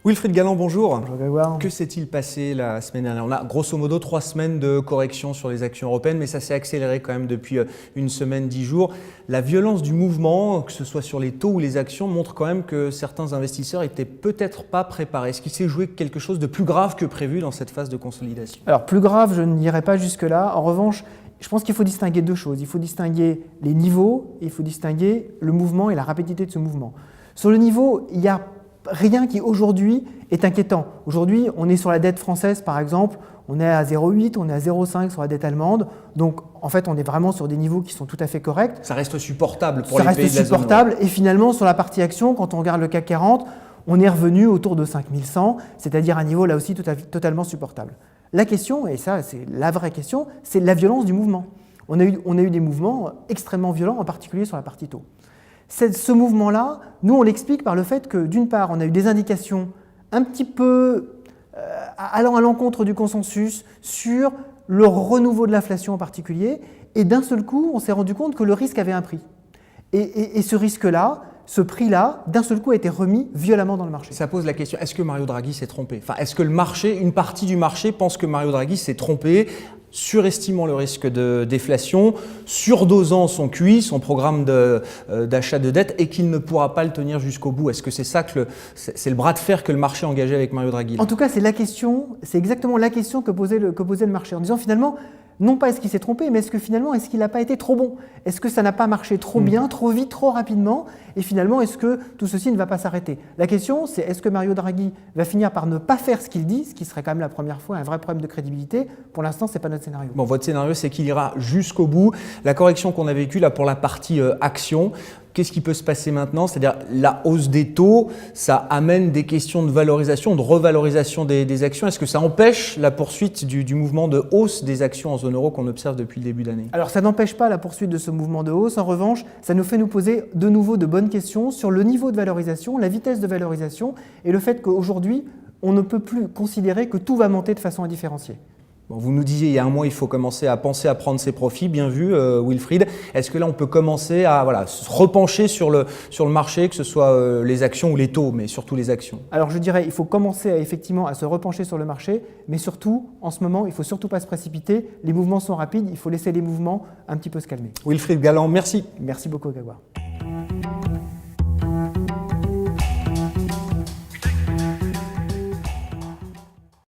Wilfried Galland, bonjour. Bonjour Grégoire. Que s'est-il passé la semaine dernière? On a grosso modo 3 semaines de correction sur les actions européennes, mais ça s'est accéléré quand même depuis une semaine, 10 jours. La violence du mouvement, que ce soit sur les taux ou les actions, montre quand même que certains investisseurs n'étaient peut-être pas préparés. Est-ce qu'il s'est joué quelque chose de plus grave que prévu dans cette phase de consolidation? Alors plus grave, je n'irai pas jusque-là. En revanche, je pense qu'il faut distinguer deux choses. Il faut distinguer les niveaux et il faut distinguer le mouvement et la rapidité de ce mouvement. Sur le niveau, il y a rien qui aujourd'hui est inquiétant. Aujourd'hui, on est sur la dette française par exemple, on est à 0,8, on est à 0,5 sur la dette allemande. Donc en fait, on est vraiment sur des niveaux qui sont tout à fait corrects. Ça reste supportable pour les pays de la zone. Ça reste supportable et finalement sur la partie action, quand on regarde le CAC 40, on est revenu autour de 5100, c'est-à-dire un niveau là aussi totalement supportable. La question, et ça c'est la vraie question, c'est la violence du mouvement. On a eu des mouvements extrêmement violents, en particulier sur la partie taux. Ce mouvement-là, nous on l'explique par le fait que d'une part, on a eu des indications un petit peu allant à l'encontre du consensus sur le renouveau de l'inflation en particulier, et d'un seul coup, on s'est rendu compte que le risque avait un prix. Et ce risque-là, ce prix-là, d'un seul coup, a été remis violemment dans le marché. Ça pose la question, est-ce que Mario Draghi s'est trompé? Enfin, est-ce que le marché, une partie du marché pense que Mario Draghi s'est trompé, surestimant le risque de déflation, surdosant son QE, son programme d'achat de dette, et qu'il ne pourra pas le tenir jusqu'au bout? Est-ce que c'est ça que c'est le bras de fer que le marché a engagé avec Mario Draghi là? En tout cas, c'est exactement la question que posait le marché, en disant finalement, non pas est-ce qu'il s'est trompé, mais est-ce qu'il n'a pas été trop bon? Est-ce que ça n'a pas marché trop bien, trop vite, trop rapidement? Et finalement, est-ce que tout ceci ne va pas s'arrêter? La question, c'est est-ce que Mario Draghi va finir par ne pas faire ce qu'il dit, ce qui serait quand même la première fois un vrai problème de crédibilité? Pour l'instant, ce n'est pas notre scénario. Bon, votre scénario, c'est qu'il ira jusqu'au bout. La correction qu'on a vécue là pour la partie action, qu'est-ce qui peut se passer maintenant? C'est-à-dire la hausse des taux, ça amène des questions de valorisation, de revalorisation des actions. Est-ce que ça empêche la poursuite du mouvement de hausse des actions en zone euro qu'on observe depuis le début d'année? Alors ça n'empêche pas la poursuite de ce mouvement de hausse. En revanche, ça nous fait nous poser de nouveau de bonnes questions sur le niveau de valorisation, la vitesse de valorisation et le fait qu'aujourd'hui, on ne peut plus considérer que tout va monter de façon indifférenciée. Bon, vous nous disiez il y a un mois, il faut commencer à penser à prendre ses profits, bien vu Wilfried. Est-ce que là on peut commencer à se repencher sur le marché, que ce soit les actions ou les taux, mais surtout les actions? Alors je dirais il faut commencer effectivement à se repencher sur le marché, mais surtout en ce moment il ne faut surtout pas se précipiter, les mouvements sont rapides, il faut laisser les mouvements un petit peu se calmer. Wilfried Galland, merci. Merci beaucoup Grégoire.